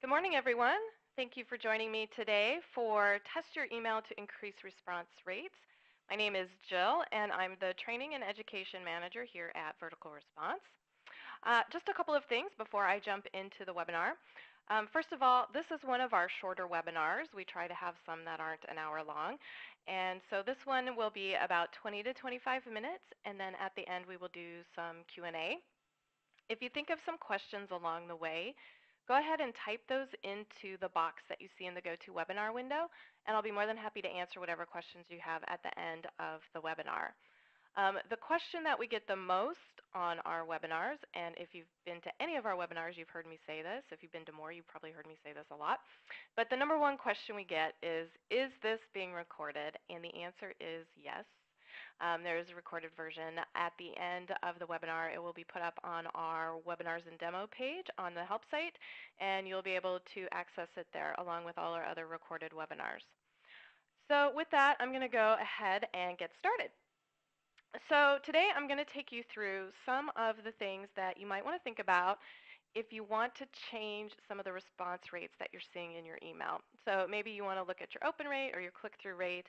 Good morning, everyone. Thank you for joining me today for Test Your Email to Increase Response Rates. My name is Jill, and I'm the Training and Education Manager here at Vertical Response. Just a couple of things before I jump into the webinar. First of all, this is one of our shorter webinars. We try to have some that aren't an hour long. And so this one will be about 20 to 25 minutes, and then at the end we will do some Q&A. If you think of some questions along the way, go ahead and type those into the box that you see in the GoToWebinar window, and I'll be more than happy to answer whatever questions you have at the end of the webinar. The question that we get the most on our webinars, and if you've been to any of our webinars, you've heard me say this. If you've been to more, you've probably heard me say this a lot. But the number one question we get is this being recorded? And the answer is yes. There is a recorded version at the end of the webinar. It will be put up on our webinars and demo page on the help site, and you'll be able to access it there along with all our other recorded webinars. So with that, I'm going to go ahead and get started. So today I'm going to take you through some of the things that you might want to think about if you want to change some of the response rates that you're seeing in your email. So maybe you want to look at your open rate or your click-through rate.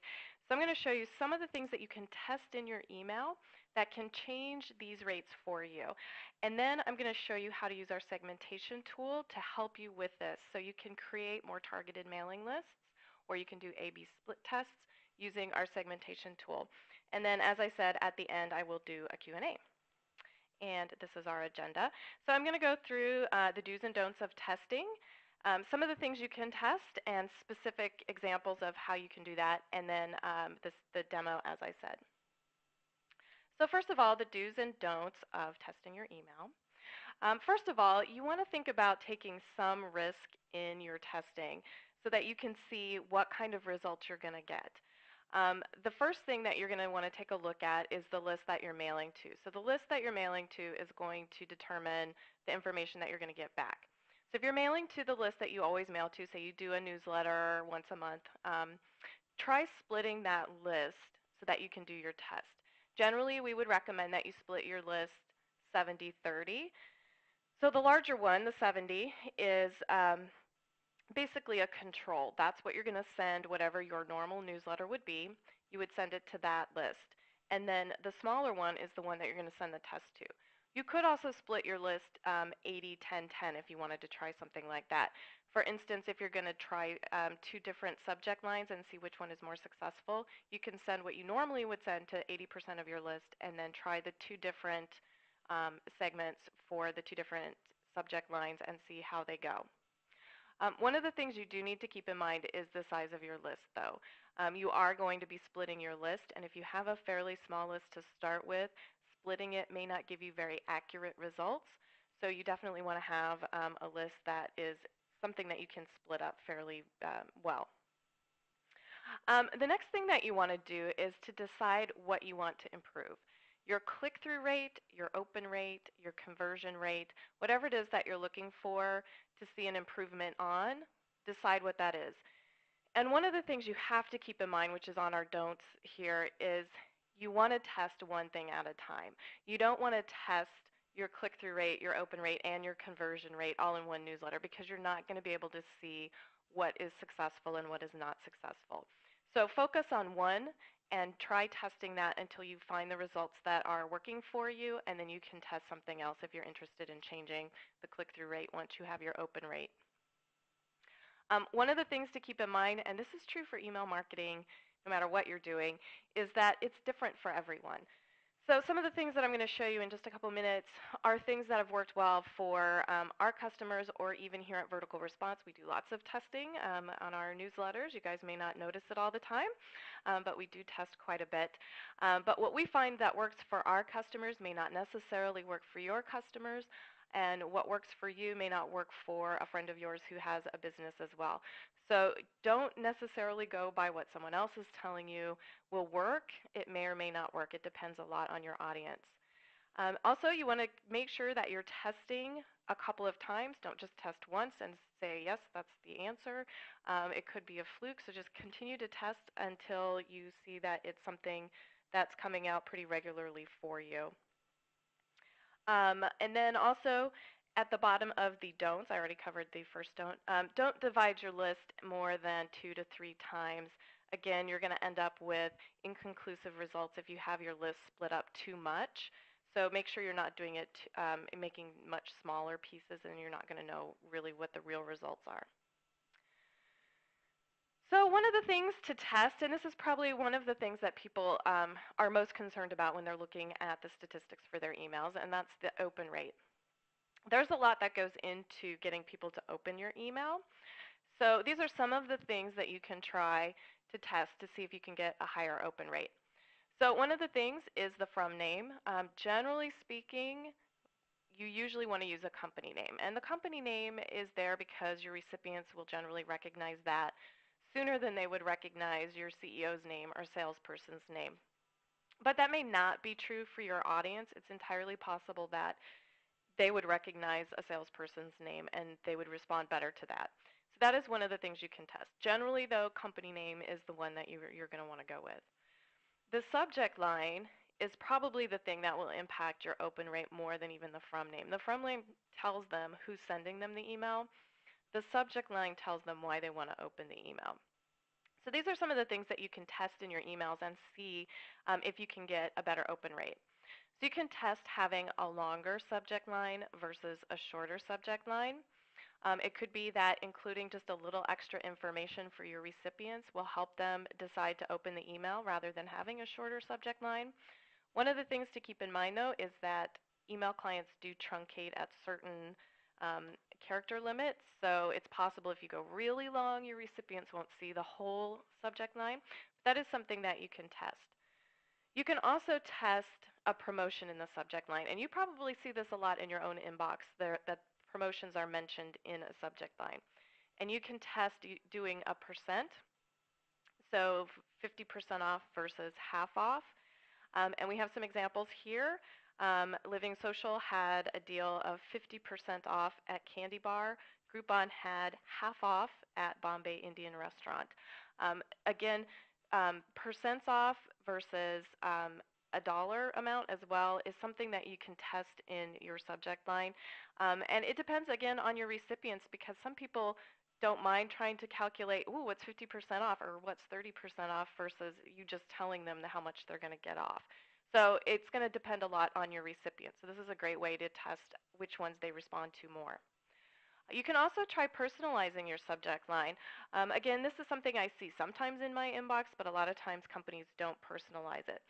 So I'm going to show you some of the things that you can test in your email that can change these rates for you. And then I'm going to show you how to use our segmentation tool to help you with this so you can create more targeted mailing lists, or you can do A/B split tests using our segmentation tool. And then, as I said, at the end, I will do a Q&A. And this is our agenda. So I'm going to go through the do's and don'ts of testing, some of the things you can test, and specific examples of how you can do that, and then the demo, as I said. So first of all, the do's and don'ts of testing your email. First of all, you want to think about taking some risk in your testing so that you can see what kind of results you're going to get. The first thing that you're going to want to take a look at is the list that you're mailing to. So the list that you're mailing to is going to determine the information that you're going to get back. So if you're mailing to the list that you always mail to, say you do a newsletter once a month, try splitting that list so that you can do your test. Generally, we would recommend that you split your list 70-30. So the larger one, the 70, is basically a control. That's what you're going to send whatever your normal newsletter would be. You would send it to that list. And then the smaller one is the one that you're going to send the test to. You could also split your list 80-10-10 if you wanted to try something like that. For instance, if you're going to try two different subject lines and see which one is more successful, you can send what you normally would send to 80% of your list and then try the two different segments for the two different subject lines and see how they go. One of the things you do need to keep in mind is the size of your list, though. You are going to be splitting your list, and if you have a fairly small list to start with, splitting it may not give you very accurate results. So you definitely want to have a list that is something that you can split up fairly well. The next thing that you want to do is to decide what you want to improve. Your click-through rate, your open rate, your conversion rate, whatever it is that you're looking for to see an improvement on, decide what that is. And one of the things you have to keep in mind, which is on our don'ts here, is you want to test one thing at a time. You don't want to test your click-through rate, your open rate, and your conversion rate all in one newsletter because you're not going to be able to see what is successful and what is not successful. So focus on one and try testing that until you find the results that are working for you, and then you can test something else if you're interested in changing the click-through rate once you have your open rate. One of the things to keep in mind, and this is true for email marketing no matter what you're doing, is that it's different for everyone. So some of the things that I'm going to show you in just a couple minutes are things that have worked well for our customers or even here at Vertical Response. We do lots of testing on our newsletters. You guys may not notice it all the time, but we do test quite a bit. But what we find that works for our customers may not necessarily work for your customers, and what works for you may not work for a friend of yours who has a business as well. So don't necessarily go by what someone else is telling you will work. It may or may not work. It depends a lot on your audience. Also, you want to make sure that you're testing a couple of times. Don't just test once and say, yes, that's the answer. It could be a fluke, so just continue to test until you see that it's something that's coming out pretty regularly for you. And then also, At the bottom of the don'ts, I already covered the first don't. Don't divide your list more than 2 to 3 times. Again, you're going to end up with inconclusive results if you have your list split up too much. So make sure you're not doing it, making much smaller pieces, and you're not going to know really what the real results are. So one of the things to test, and this is probably one of the things that people are most concerned about when they're looking at the statistics for their emails, and that's the open rate. There's a lot that goes into getting people to open your email. So these are some of the things that you can try to test to see if you can get a higher open rate. So one of the things is the from name. Generally speaking, you usually want to use a company name. And the company name is there because your recipients will generally recognize that sooner than they would recognize your CEO's name or salesperson's name. But that may not be true for your audience. It's entirely possible that they would recognize a salesperson's name and they would respond better to that. So that is one of the things you can test. Generally, though, company name is the one that you're going to want to go with. The subject line is probably the thing that will impact your open rate more than even the from name. The from name tells them who's sending them the email. The subject line tells them why they want to open the email. So these are some of the things that you can test in your emails and see if you can get a better open rate. So you can test having a longer subject line versus a shorter subject line. It could be that including just a little extra information for your recipients will help them decide to open the email rather than having a shorter subject line. One of the things to keep in mind, though, is that email clients do truncate at certain character limits. So it's possible if you go really long, your recipients won't see the whole subject line. But that is something that you can test. You can also test a promotion in the subject line, and you probably see this a lot in your own inbox that promotions are mentioned in a subject line. And you can test doing a percent, so 50% off versus half off. And we have some examples here. Living Social had a deal of 50% off at Candy Bar. Groupon had half off at Bombay Indian Restaurant. Again, percents off versus a dollar amount as well is something that you can test in your subject line. And it depends, again, on your recipients because some people don't mind trying to calculate, ooh, what's 50% off or what's 30% off versus you just telling them how much they're going to get off. So it's going to depend a lot on your recipients. So this is a great way to test which ones they respond to more. You can also try personalizing your subject line. Again, this is something I see sometimes in my inbox, but a lot of times companies don't personalize it.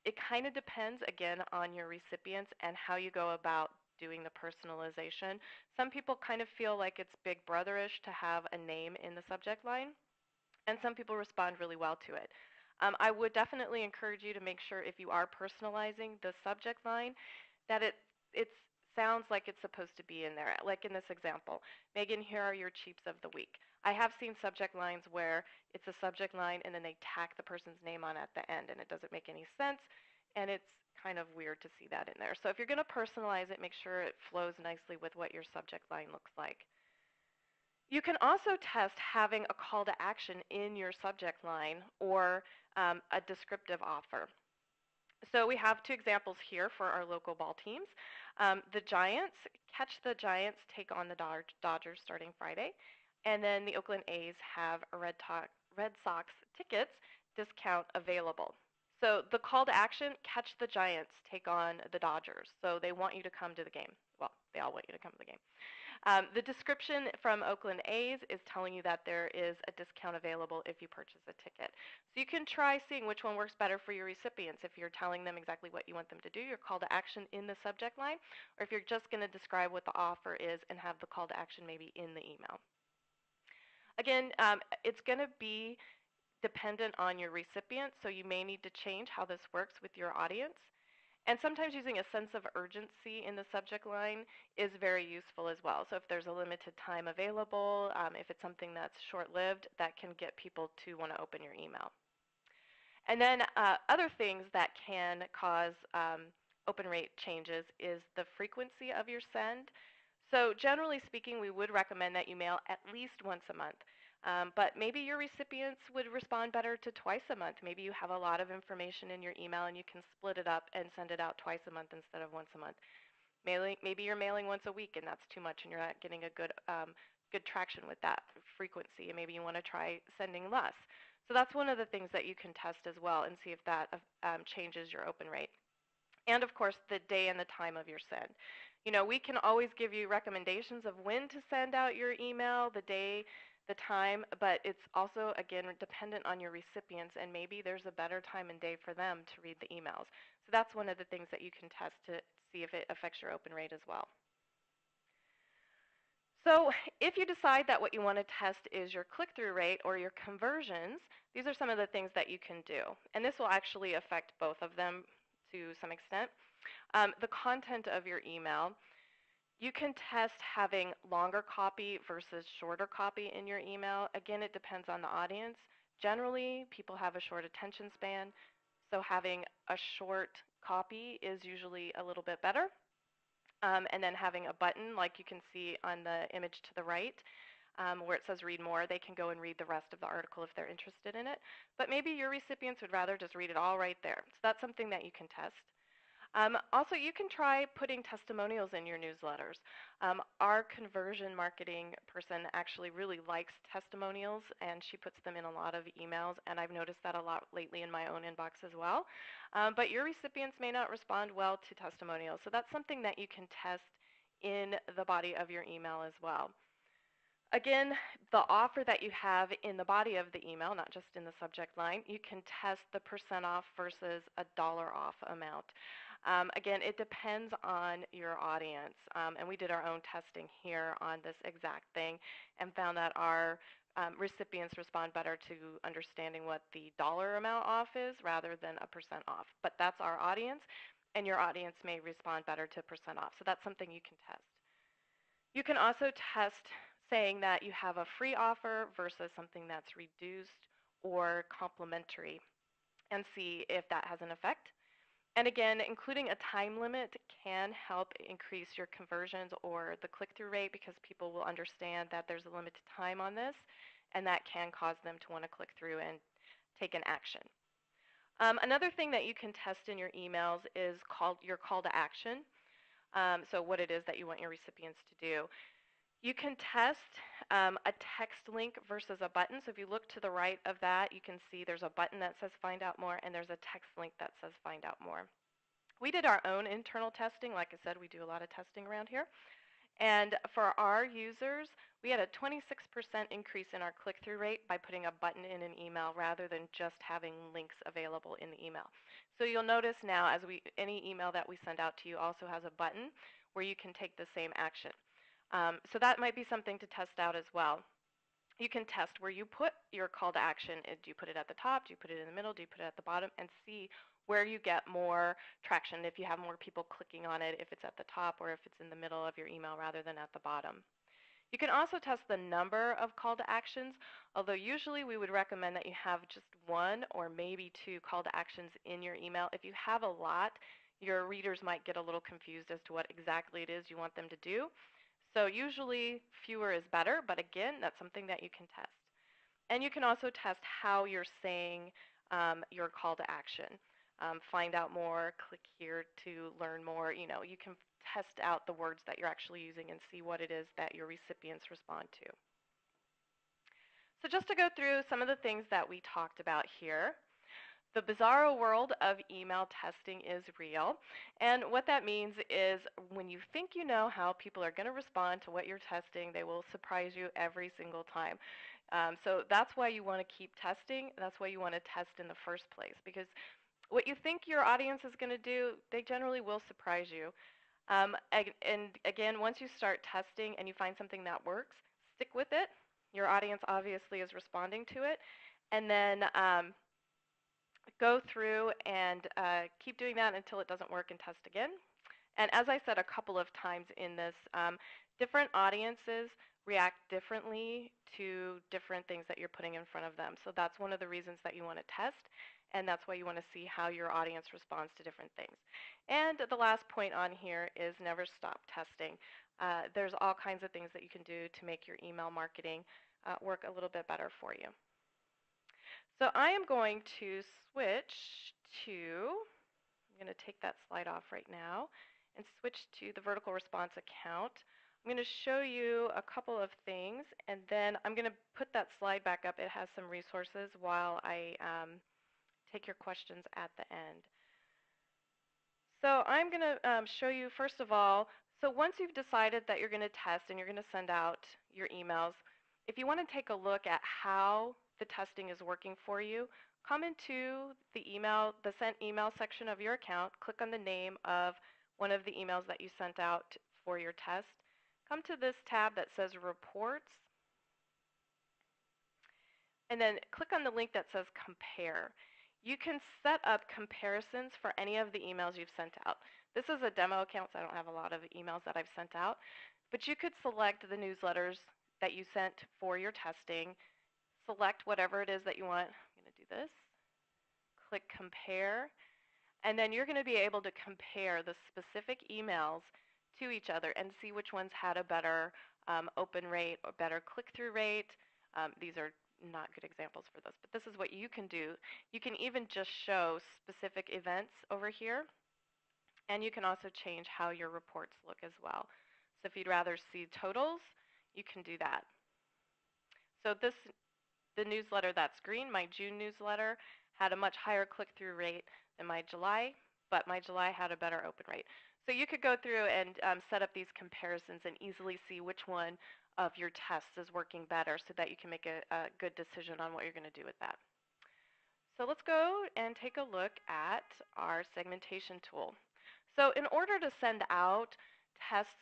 It kind of depends, again, on your recipients and how you go about doing the personalization. Some people kind of feel like it's big brotherish to have a name in the subject line, and some people respond really well to it. I would definitely encourage you to make sure if you are personalizing the subject line that it sounds like it's supposed to be in there. Like in this example, Megan, here are your cheaps of the week. I have seen subject lines where it's a subject line and then they tack the person's name on at the end, and it doesn't make any sense, and it's kind of weird to see that in there. So if you're going to personalize it, make sure it flows nicely with what your subject line looks like. You can also test having a call to action in your subject line or a descriptive offer. So we have two examples here for our local ball teams. The Giants, catch the Giants take on the Dodgers starting Friday. And then the Oakland A's have a Red Sox tickets discount available. So the call to action, catch the Giants take on the Dodgers. So they want you to come to the game. Well, they all want you to come to the game. The description from Oakland A's is telling you that there is a discount available if you purchase a ticket. So you can try seeing which one works better for your recipients. If you're telling them exactly what you want them to do, your call to action in the subject line, or if you're just going to describe what the offer is and have the call to action maybe in the email. Again, it's going to be dependent on your recipient, so you may need to change how this works with your audience. And sometimes using a sense of urgency in the subject line is very useful as well. So if there's a limited time available, if it's something that's short-lived, that can get people to want to open your email. And then other things that can cause open rate changes is the frequency of your send. So generally speaking, we would recommend that you mail at least once a month. But maybe your recipients would respond better to twice a month. Maybe you have a lot of information in your email and you can split it up and send it out twice a month instead of once a month. Maybe you're mailing once a week and that's too much and you're not getting a good traction with that frequency, and maybe you want to try sending less. So that's one of the things that you can test as well and see if that changes your open rate. And of course, the day and the time of your send. We can always give you recommendations of when to send out your email, the day, the time, but it's also, again, dependent on your recipients, and maybe there's a better time and day for them to read the emails. So that's one of the things that you can test to see if it affects your open rate as well. So if you decide that what you want to test is your click-through rate or your conversions, these are some of the things that you can do. And this will actually affect both of them to some extent. The content of your email, you can test having longer copy versus shorter copy in your email. Again, it depends on the audience. Generally, people have a short attention span, so having a short copy is usually a little bit better. And then having a button, like you can see on the image to the right, where it says read more, they can go and read the rest of the article if they're interested in it. But maybe your recipients would rather just read it all right there. So that's something that you can test. Also, you can try putting testimonials in your newsletters. Our conversion marketing person actually really likes testimonials, and she puts them in a lot of emails, and I've noticed that a lot lately in my own inbox as well. But your recipients may not respond well to testimonials, so that's something that you can test in the body of your email as well. Again, the offer that you have in the body of the email, not just in the subject line, you can test the % off versus a dollar off amount. Again, it depends on your audience, and we did our own testing here on this exact thing and found that our recipients respond better to understanding what the dollar amount off is rather than a % off. But that's our audience, and your audience may respond better to % off. So that's something you can test. You can also test saying that you have a free offer versus something that's reduced or complimentary and see if that has an effect. And again, including a time limit can help increase your conversions or the click-through rate because people will understand that there's a limited time on this, and that can cause them to want to click through and take an action. Another thing that you can test in your emails is your call to action. So what it is that you want your recipients to do. You can test a text link versus a button. So if you look to the right of that, you can see there's a button that says find out more, and there's a text link that says find out more. We did our own internal testing. Like I said, we do a lot of testing around here. And for our users, we had a 26% increase in our click-through rate by putting a button in an email rather than just having links available in the email. So you'll notice now as any email that we send out to you also has a button where you can take the same action. So that might be something to test out as well. You can test where you put your call to action. Do you put it at the top? Do you put it in the middle? Do you put it at the bottom? And see where you get more traction, if you have more people clicking on it, if it's at the top or if it's in the middle of your email rather than at the bottom. You can also test the number of call to actions, although usually we would recommend that you have just one or maybe two call to actions in your email. If you have a lot, your readers might get a little confused as to what exactly it is you want them to do. So usually fewer is better, but again, that's something that you can test. And you can also test how you're saying your call to action. Find out more, click here to learn more. You can test out the words that you're actually using and see what it is that your recipients respond to. So just to go through some of the things that we talked about here. The bizarro world of email testing is real. And what that means is when you think you know how people are going to respond to what you're testing, they will surprise you every single time. So that's why you want to keep testing. That's why you want to test in the first place, because what you think your audience is going to do, they generally will surprise you. And again, once you start testing and you find something that works, stick with it. Your audience obviously is responding to it. And then go through and keep doing that until it doesn't work and test again. And as I said a couple of times in this, different audiences react differently to different things that you're putting in front of them. So that's one of the reasons that you want to test, and that's why you want to see how your audience responds to different things. And the last point on here is never stop testing. There's all kinds of things that you can do to make your email marketing work a little bit better for you. So I am going to switch to, I'm going to take that slide off right now, and switch to the vertical response account, I'm going to show you a couple of things, and then I'm going to put that slide back up. It has some resources while I take your questions at the end. So I'm going to show you, first of all, so once you've decided that you're going to test and you're going to send out your emails, if you want to take a look at how the testing is working for you, come into the sent email section of your account, click on the name of one of the emails that you sent out for your test, come to this tab that says Reports, and then click on the link that says Compare. You can set up comparisons for any of the emails you've sent out. This is a demo account, so I don't have a lot of emails that I've sent out, but you could select the newsletters that you sent for your testing, select whatever it is that you want. I'm going to do this, click Compare, and then you're going to be able to compare the specific emails to each other and see which ones had a better open rate or better click-through rate. These are not good examples for this, but this is what you can do. You can even just show specific events over here, and you can also change how your reports look as well. So if you'd rather see totals, you can do that. So the newsletter that's green, my June newsletter, had a much higher click-through rate than my July, but my July had a better open rate. So you could go through and set up these comparisons and easily see which one of your tests is working better so that you can make a good decision on what you're going to do with that. So let's go and take a look at our segmentation tool. So in order to send out test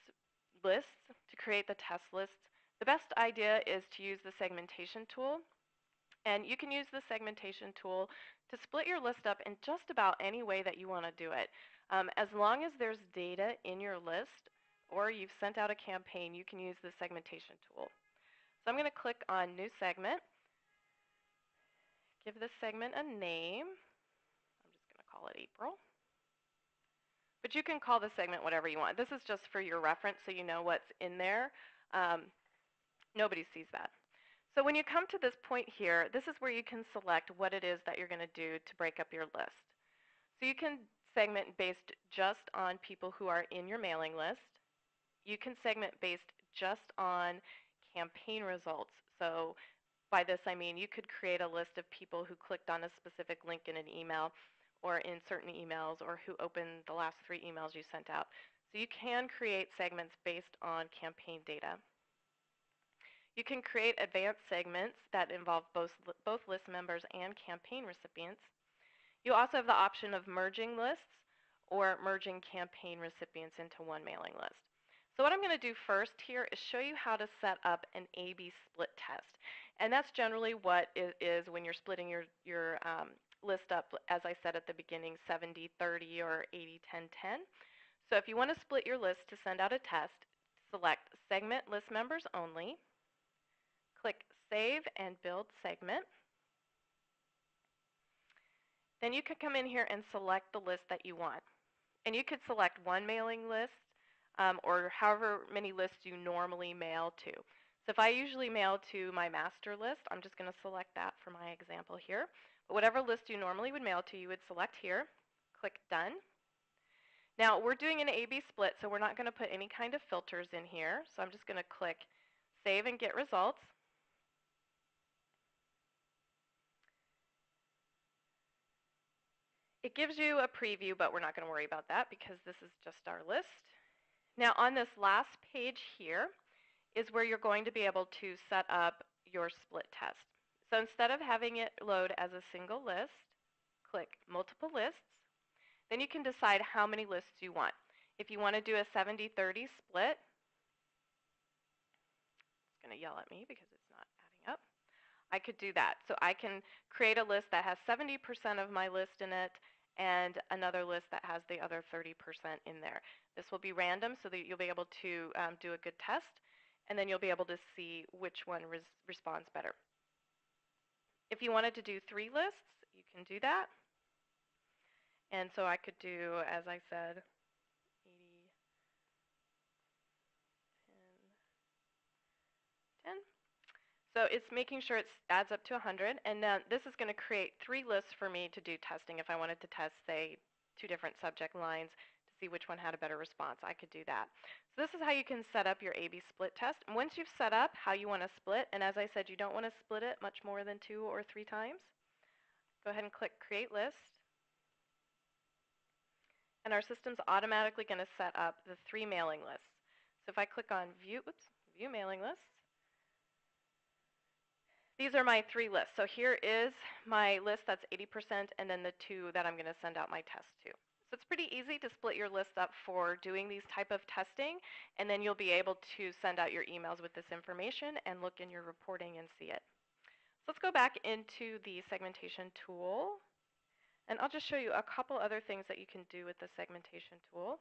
lists, to create the test lists, the best idea is to use the segmentation tool. And you can use the segmentation tool to split your list up in just about any way that you want to do it. As long as there's data in your list or you've sent out a campaign, you can use the segmentation tool. So I'm going to click on New Segment, give this segment a name. I'm just going to call it April. But you can call the segment whatever you want. This is just for your reference so you know what's in there. Nobody sees that. So when you come to this point here, this is where you can select what it is that you're going to do to break up your list. So you can segment based just on people who are in your mailing list. You can segment based just on campaign results. So by this I mean you could create a list of people who clicked on a specific link in an email or in certain emails or who opened the last 3 emails you sent out. So you can create segments based on campaign data. You can create advanced segments that involve both list members and campaign recipients. You also have the option of merging lists or merging campaign recipients into one mailing list. So what I'm going to do first here is show you how to set up an A/B split test. And that's generally what it is when you're splitting your list up, as I said at the beginning, 70-30 or 80-10-10. So if you want to split your list to send out a test, select Segment List Members Only, click Save and Build Segment. Then you could come in here and select the list that you want. And you could select one mailing list or however many lists you normally mail to. So if I usually mail to my master list, I'm just going to select that for my example here. But whatever list you normally would mail to, you would select here, click Done. Now we're doing an A/B split, so we're not going to put any kind of filters in here. So I'm just going to click Save and Get Results. It gives you a preview, but we're not going to worry about that because this is just our list. Now on this last page here is where you're going to be able to set up your split test. So instead of having it load as a single list, click Multiple Lists. Then you can decide how many lists you want. If you want to do a 70-30 split, it's going to yell at me because it's not adding up. I could do that. So I can create a list that has 70% of my list in it and another list that has the other 30% in there. This will be random so that you'll be able to do a good test, and then you'll be able to see which one responds better. If you wanted to do 3 lists, you can do that. And so I could do, as I said, 80, 10, 10. So it's making sure it adds up to 100, and then this is going to create 3 lists for me to do testing if I wanted to test, say, 2 different subject lines to see which one had a better response. I could do that. So this is how you can set up your A/B split test. And once you've set up how you want to split, and as I said, you don't want to split it much more than 2 or 3 times, go ahead and click Create List. And our system's automatically going to set up the 3 mailing lists. So if I click on View Mailing Lists, these are my 3 lists. So here is my list that's 80%, and then the 2 that I'm going to send out my test to. So it's pretty easy to split your list up for doing these type of testing, and then you'll be able to send out your emails with this information and look in your reporting and see it. So let's go back into the segmentation tool, and I'll just show you a couple other things that you can do with the segmentation tool.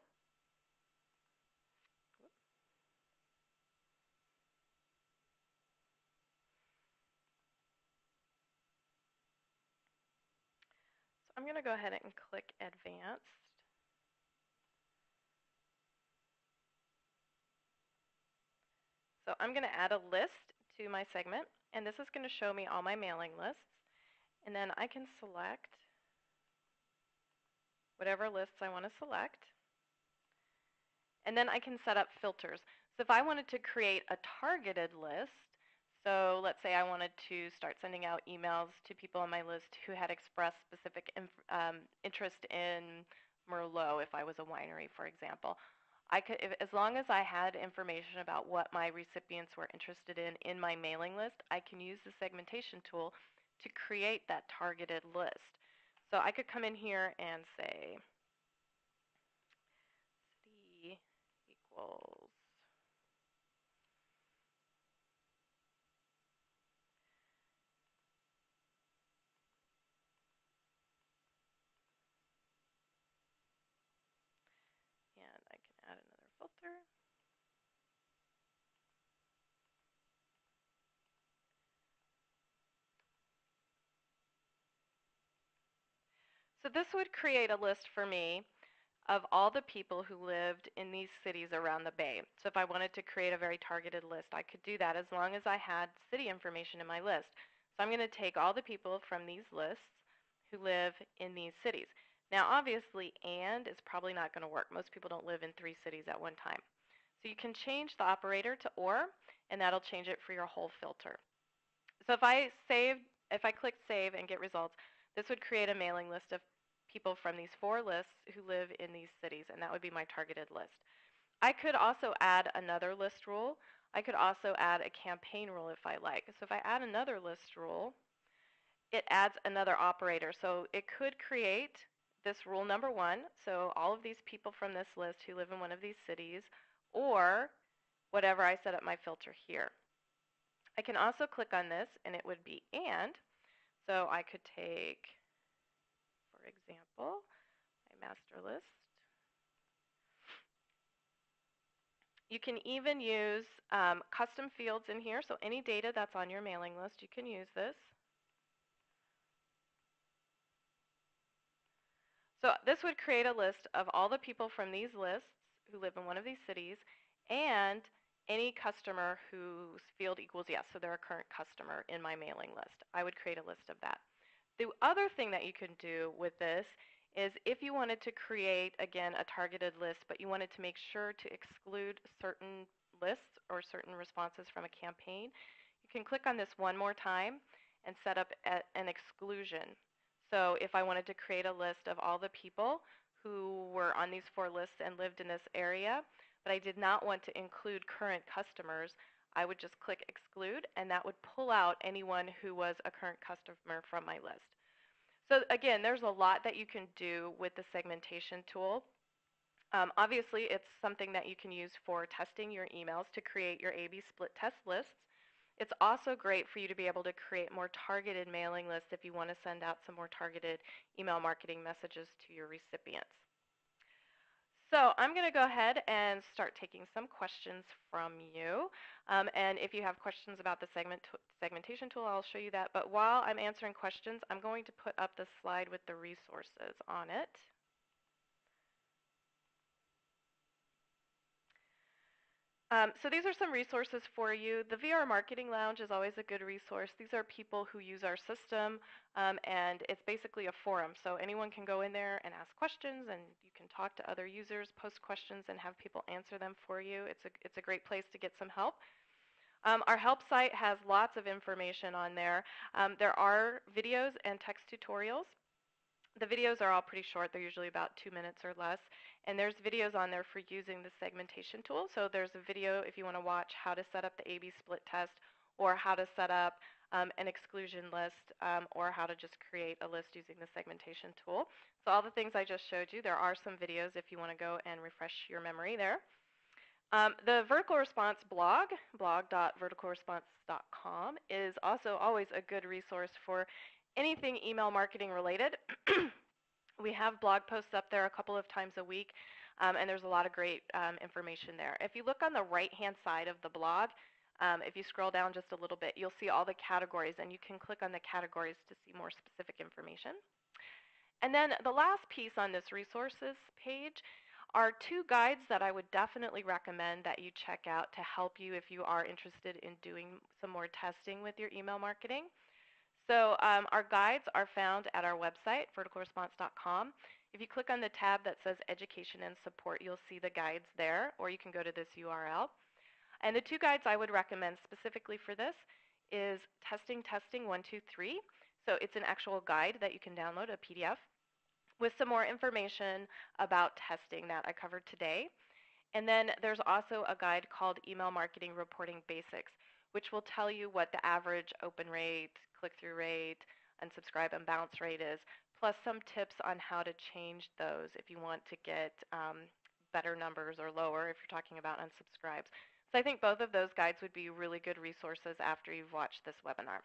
I'm going to go ahead and click Advanced. So I'm going to add a list to my segment, and this is going to show me all my mailing lists. And then I can select whatever lists I want to select. And then I can set up filters. So if I wanted to create a targeted list, so let's say I wanted to start sending out emails to people on my list who had expressed specific interest in Merlot, if I was a winery, for example. I could, as long as I had information about what my recipients were interested in my mailing list, I can use the segmentation tool to create that targeted list. So I could come in here and say city equals and I can add another filter. So this would create a list for me of all the people who lived in these cities around the Bay. So if I wanted to create a very targeted list, I could do that as long as I had city information in my list. So I'm going to take all the people from these lists who live in these cities. Now obviously and is probably not going to work. Most people don't live in 3 cities at one time. So you can change the operator to or, and that'll change it for your whole filter. So if I click save and get results, this would create a mailing list of people from these 4 lists who live in these cities, and that would be my targeted list. I could also add another list rule. I could also add a campaign rule if I like. So if I add another list rule, it adds another operator. So it could create this rule number 1, so all of these people from this list who live in one of these cities, or whatever I set up my filter here. I can also click on this, and it would be and. So I could take, for example, my master list. You can even use custom fields in here, so any data that's on your mailing list, you can use this. So this would create a list of all the people from these lists who live in one of these cities and any customer whose field equals yes, so they're a current customer in my mailing list. I would create a list of that. The other thing that you can do with this is if you wanted to create, again, a targeted list, but you wanted to make sure to exclude certain lists or certain responses from a campaign, you can click on this one more time and set up an exclusion. So if I wanted to create a list of all the people who were on these 4 lists and lived in this area, but I did not want to include current customers, I would just click exclude, and that would pull out anyone who was a current customer from my list. So again, there's a lot that you can do with the segmentation tool. Obviously, it's something that you can use for testing your emails to create your A/B split test lists. It's also great for you to be able to create more targeted mailing lists if you want to send out some more targeted email marketing messages to your recipients. So I'm going to go ahead and start taking some questions from you. And if you have questions about the segmentation tool, I'll show you that. But while I'm answering questions, I'm going to put up the slide with the resources on it. So these are some resources for you. The VR Marketing Lounge is always a good resource. These are people who use our system, and it's basically a forum. So anyone can go in there and ask questions, and you can talk to other users, post questions, and have people answer them for you. It's a great place to get some help. Our help site has lots of information on there. There are videos and text tutorials. The videos are all pretty short. They're usually about 2 minutes or less. And there's videos on there for using the segmentation tool. So there's a video if you want to watch how to set up the A/B split test, or how to set up an exclusion list, or how to just create a list using the segmentation tool. So all the things I just showed you, there are some videos if you want to go and refresh your memory there. The vertical response blog, blog.verticalresponse.com, is also always a good resource for anything email marketing related. We have blog posts up there a couple of times a week, and there's a lot of great information there. If you look on the right-hand side of the blog, if you scroll down just a little bit, you'll see all the categories, and you can click on the categories to see more specific information. And then the last piece on this resources page are two guides that I would definitely recommend that you check out to help you if you are interested in doing some more testing with your email marketing. So our guides are found at our website, verticalresponse.com. If you click on the tab that says Education and Support, you'll see the guides there, or you can go to this URL. And the two guides I would recommend specifically for this is Testing 123. So it's an actual guide that you can download, a PDF, with some more information about testing that I covered today. And then there's also a guide called Email Marketing Reporting Basics, which will tell you what the average open rate, click-through rate, unsubscribe and bounce rate is, plus some tips on how to change those if you want to get better numbers or lower if you're talking about unsubscribes. So I think both of those guides would be really good resources after you've watched this webinar.